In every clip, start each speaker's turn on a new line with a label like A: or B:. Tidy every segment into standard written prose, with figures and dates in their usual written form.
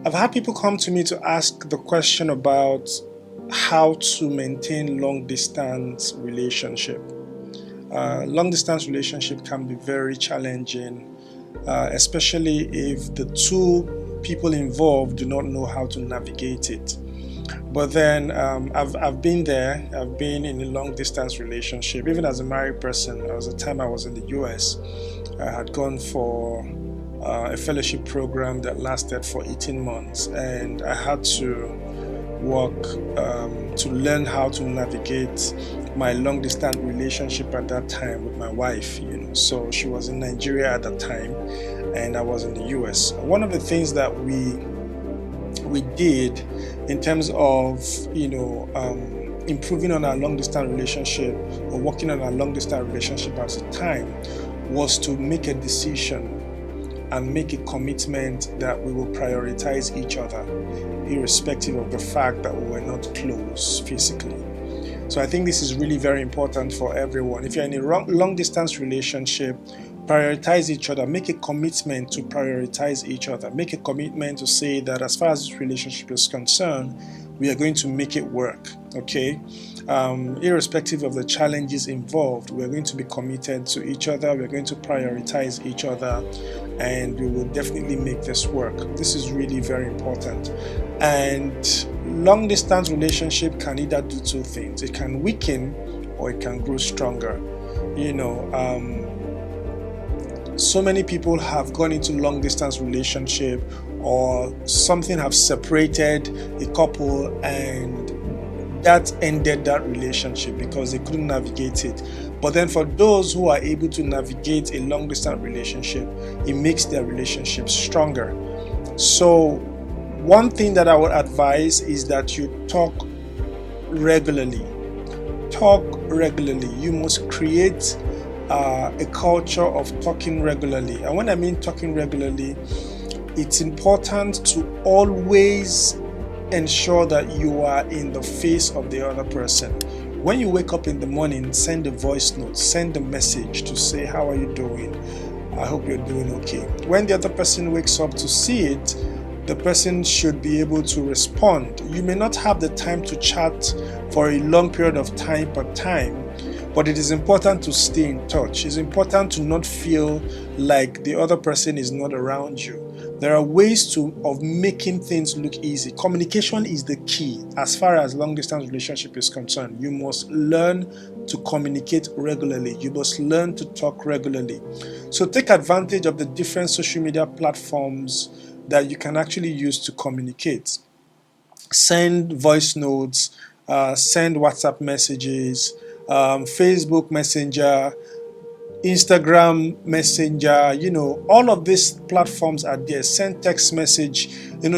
A: I've had people come to me to ask the question about how to maintain long distance relationship. Long distance relationship can be very challenging, especially if the two people involved do not know how to navigate it. But then I've been there. I've been in a long distance relationship. Even as a married person, there was a time I was in the US. I had gone for a fellowship program that lasted for 18 months, and I had to work to learn how to navigate my long distance relationship at that time with my wife. So she was in Nigeria at that time, and I was in the US. One of the things that we did in terms of improving on our long distance relationship or working on our long distance relationship at the time was to make a decision and make a commitment that we will prioritize each other, irrespective of the fact that we were not close physically. So I think this is really very important for everyone. If you're in a long distance relationship, prioritize each other. Make a commitment to prioritize each other. Make a commitment to say that as far as this relationship is concerned, we are going to make it work, okay? Irrespective of the challenges involved, we're going to be committed to each other, we're going to prioritize each other, and we will definitely make this work. This is really very important. And long distance relationship can either do two things. It can weaken or it can grow stronger. So many people have gone into long distance relationship, or something have separated a couple, and that ended that relationship because they couldn't navigate it. But then for those who are able to navigate a long distance relationship, it makes their relationship stronger. So one thing that I would advise is that you talk regularly. You must create a culture of talking regularly. And when I mean talking regularly, it's important to always ensure that you are in the face of the other person. When you wake up in the morning, send a voice note, send a message to say, how are you doing? I hope you're doing okay. When the other person wakes up to see it, the person should be able to respond. You may not have the time to chat for a long period of time per time, but it is important to stay in touch. It's important to not feel like the other person is not around you. There are ways of making things look easy. Communication is the key as far as long distance relationship is concerned. You must learn to communicate regularly. You must learn to talk regularly. So take advantage of the different social media platforms that you can actually use to communicate. Send voice notes, send WhatsApp messages, Facebook Messenger, Instagram Messenger, all of these platforms are there. Send text message,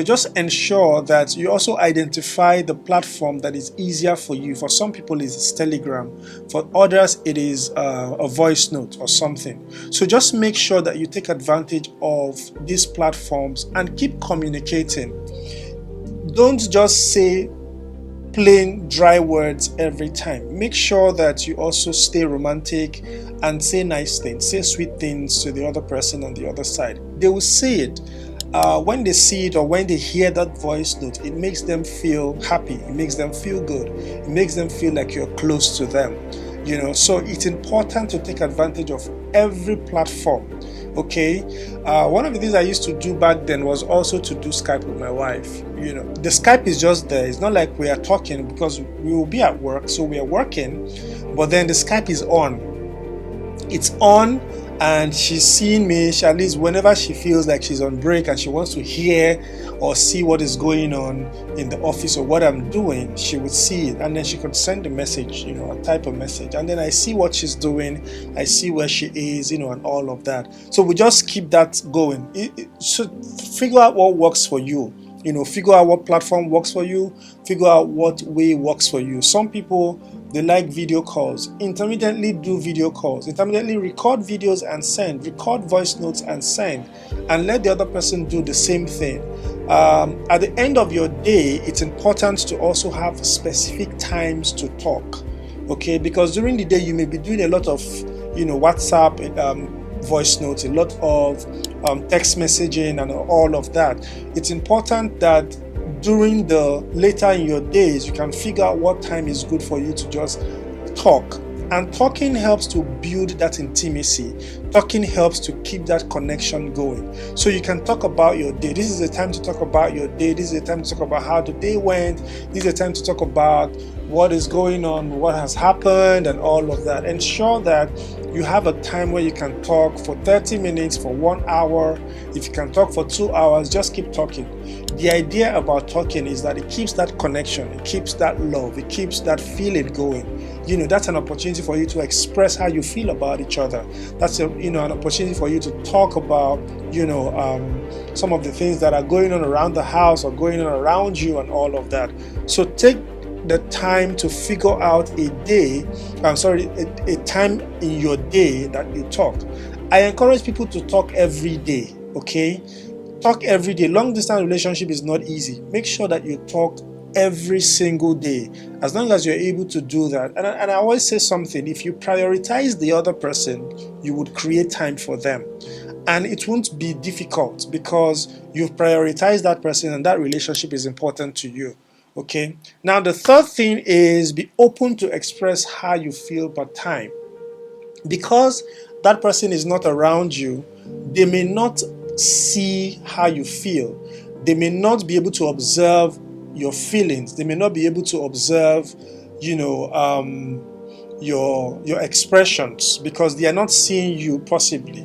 A: just ensure that you also identify the platform that is easier for you. For some people, it's Telegram. For others, it is a voice note or something. So just make sure that you take advantage of these platforms and keep communicating. Don't just say plain dry words every time. Make sure that you also stay romantic and say nice things, say sweet things to the other person on the other side. They will see it. When they see it or when they hear that voice note, it makes them feel happy. It makes them feel good. It makes them feel like you're close to them. So it's important to take advantage of every platform. Okay, one of the things I used to do back then was also to do Skype with my wife. The Skype is just there. It's not like we are talking because we will be at work, so we are working, but then the Skype is on. It's on, and she's seeing me. At least whenever she feels like she's on break and she wants to hear or see what is going on in the office or what I'm doing, she would see it, and then she could send a message, a type of message, and then I see what she's doing, I see where she is, and all of that. So we just keep that going. So figure out what works for you. Figure out what platform works for you. Figure out what way works for you. Some people, they like video calls. Intermittently do video calls. Intermittently record videos and send. Record voice notes and send. And let the other person do the same thing. At the end of your day, it's important to also have specific times to talk. Okay? Because during the day, you may be doing a lot of, WhatsApp, voice notes, a lot of text messaging and all of that. It's important that during the later in your days, you can figure out what time is good for you to just talk. And talking helps to build that intimacy. Talking helps to keep that connection going. So you can talk about your day. This is the time to talk about your day. This is the time to talk about how the day went. This is the time to talk about what is going on, what has happened, and all of that. Ensure that you have a time where you can talk for 30 minutes, for 1 hour. If you can talk for 2 hours, just keep talking. The idea about talking is that it keeps that connection, it keeps that love, it keeps that feeling going. That's an opportunity for you to express how you feel about each other. That's an opportunity for you to talk about some of the things that are going on around the house or going on around you and all of that. So take the time to figure out a time in your day that you talk. I encourage people to talk every day. Okay, talk every day. Long distance relationship is not easy. Make sure that you talk every single day, as long as you're able to do that. And I always say something: if you prioritize the other person, you would create time for them, and it won't be difficult because you've prioritized that person and that relationship is important to you. Okay, now the third thing is be open to express how you feel per time. Because that person is not around you, they may not see how you feel. They may not be able to observe your feelings. They may not be able to observe, your expressions, because they are not seeing you possibly,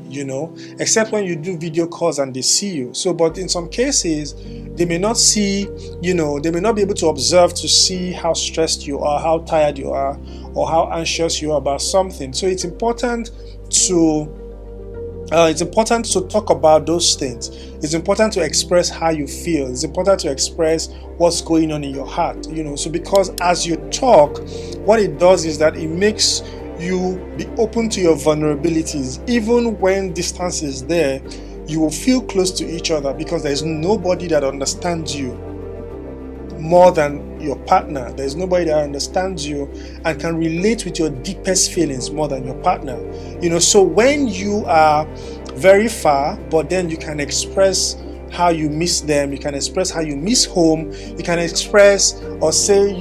A: except when you do video calls and they see you. So, but in some cases, they may not see, they may not be able to observe to see how stressed you are, how tired you are, or how anxious you are about something. So it's important to talk about those things. It's important to express how you feel. It's important to express what's going on in your heart. So because as you talk, what it does is that it makes you be open to your vulnerabilities. Even when distance is there, you will feel close to each other because there's nobody that understands you more than your partner. There's nobody that understands you and can relate with your deepest feelings more than your partner. So when you are very far, but then you can express how you miss them, you can express how you miss home, you can express or say,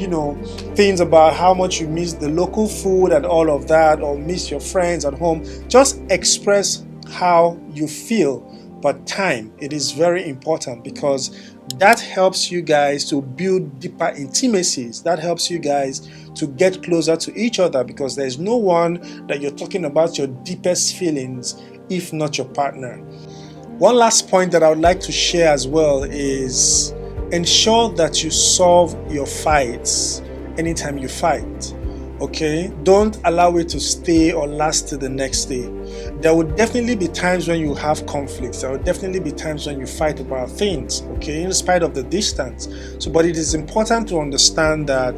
A: things about how much you miss the local food and all of that, or miss your friends at home. Just express how you feel. But time, it is very important because that helps you guys to build deeper intimacies. That helps you guys to get closer to each other because there's no one that you're talking about your deepest feelings if not your partner. One last point that I would like to share as well is ensure that you solve your fights anytime you fight. Okay, don't allow it to stay or last to the next day. There will definitely be times when you have conflicts. There will definitely be times when you fight about things, okay, in spite of the distance. But it is important to understand that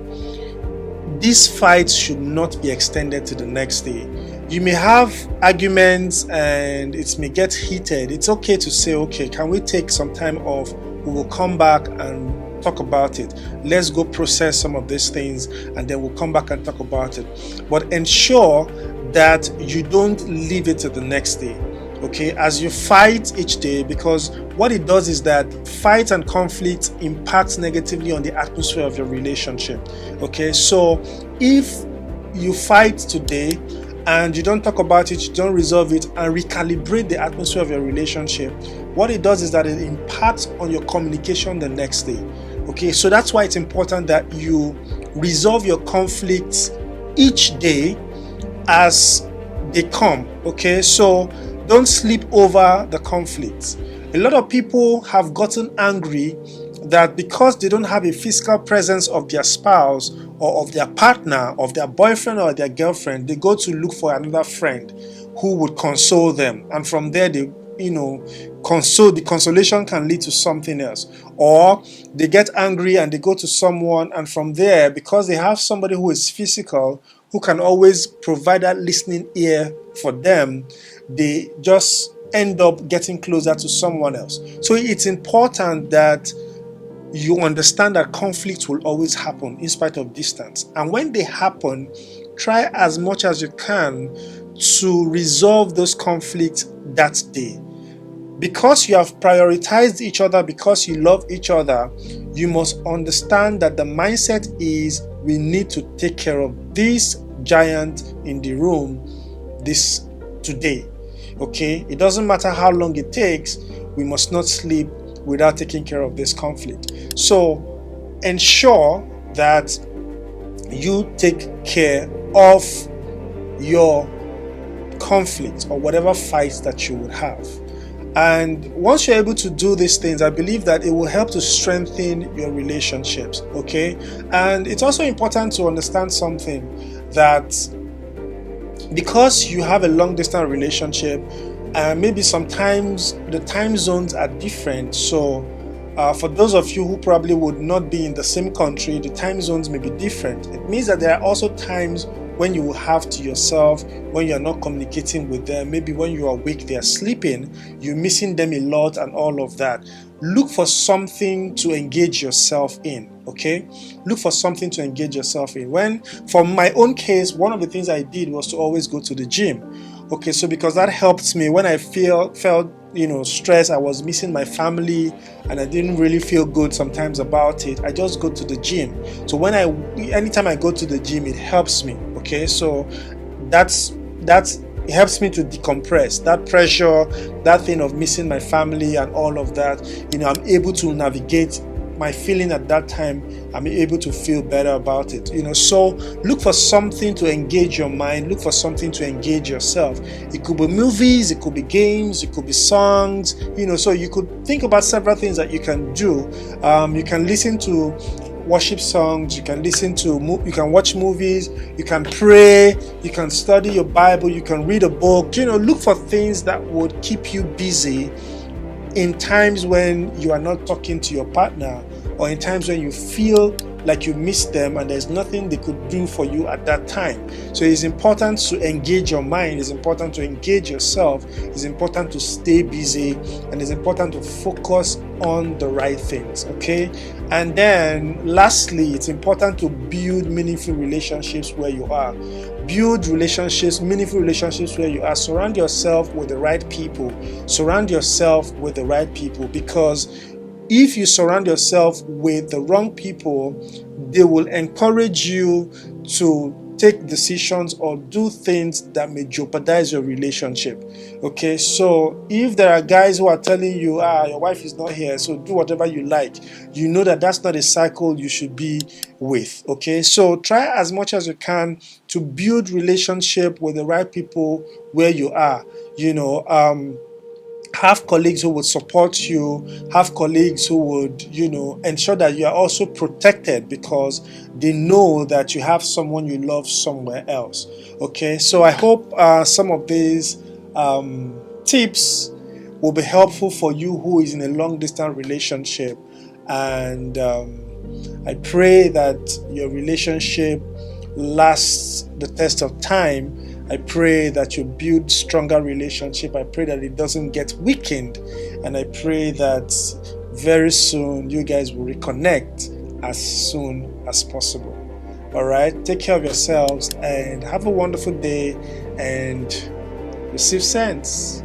A: these fights should not be extended to the next day. You may have arguments and it may get heated. It's okay to say, okay, can we take some time off? We will come back and talk about it. Let's go process some of these things and then we'll come back and talk about it. But ensure that you don't leave it to the next day, okay, as you fight each day, because what it does is that fight and conflict impacts negatively on the atmosphere of your relationship. Okay, so if you fight today and you don't talk about it, you don't resolve it and recalibrate the atmosphere of your relationship, what it does is that it impacts on your communication the next day. Okay, so that's why it's important that you resolve your conflicts each day as they come. Okay, so don't sleep over the conflicts. A lot of people have gotten angry that because they don't have a physical presence of their spouse or of their partner, of their boyfriend or their girlfriend, they go to look for another friend who would console them, and from there the consolation can lead to something else. Or they get angry and they go to someone, and from there, because they have somebody who is physical, who can always provide that listening ear for them, they just end up getting closer to someone else. So it's important that you understand that conflicts will always happen in spite of distance. And when they happen, try as much as you can to resolve those conflicts that day. Because you have prioritized each other, because you love each other, you must understand that the mindset is we need to take care of this giant in the room this today. Okay, it doesn't matter how long it takes, we must not sleep without taking care of this conflict. So ensure that you take care of your conflict or whatever fights that you would have. And once you're able to do these things, I believe that it will help to strengthen your relationships. Okay, and it's also important to understand something, that because you have a long distance relationship, maybe sometimes the time zones are different. So for those of you who probably would not be in the same country, the time zones may be different. It means that there are also times when you will have to yourself, when you're not communicating with them, maybe when you are awake, they are sleeping, you're missing them a lot and all of that. Look for something to engage yourself in, okay? Look for something to engage yourself in. For my own case, one of the things I did was to always go to the gym. Okay, so because that helped me when I felt stress, I was missing my family and I didn't really feel good sometimes about it, I just go to the gym. So anytime I go to the gym, it helps me. Okay, so that's it helps me to decompress that pressure, that thing of missing my family and all of that. I'm able to navigate my feeling at that time. I'm able to feel better about it. So look for something to engage your mind. Look for something to engage yourself. It could be movies, it could be games, it could be songs. So you could think about several things that you can do. You can listen to worship songs, you can watch movies, you can pray, you can study your Bible, you can read a book. Look for things that would keep you busy in times when you are not talking to your partner, or in times when you feel like you miss them and there's nothing they could do for you at that time. So it's important to engage your mind, it's important to engage yourself, it's important to stay busy, and it's important to focus on the right things. Okay, and then lastly, it's important to build meaningful relationships where you are. Meaningful relationships where you are. Surround yourself with the right people. Because if you surround yourself with the wrong people, they will encourage you to take decisions or do things that may jeopardize your relationship. Okay, so if there are guys who are telling you, your wife is not here, so do whatever you like, that's not a cycle you should be with. Okay, so try as much as you can to build relationship with the right people where you are. Have colleagues who would support you, have colleagues who would, ensure that you are also protected, because they know that you have someone you love somewhere else. Okay, so I hope some of these tips will be helpful for you who is in a long distance relationship, and I pray that your relationship lasts the test of time. I pray that you build stronger relationship. I pray that it doesn't get weakened, and I pray that very soon you guys will reconnect as soon as possible. All right, take care of yourselves and have a wonderful day, and receive sense.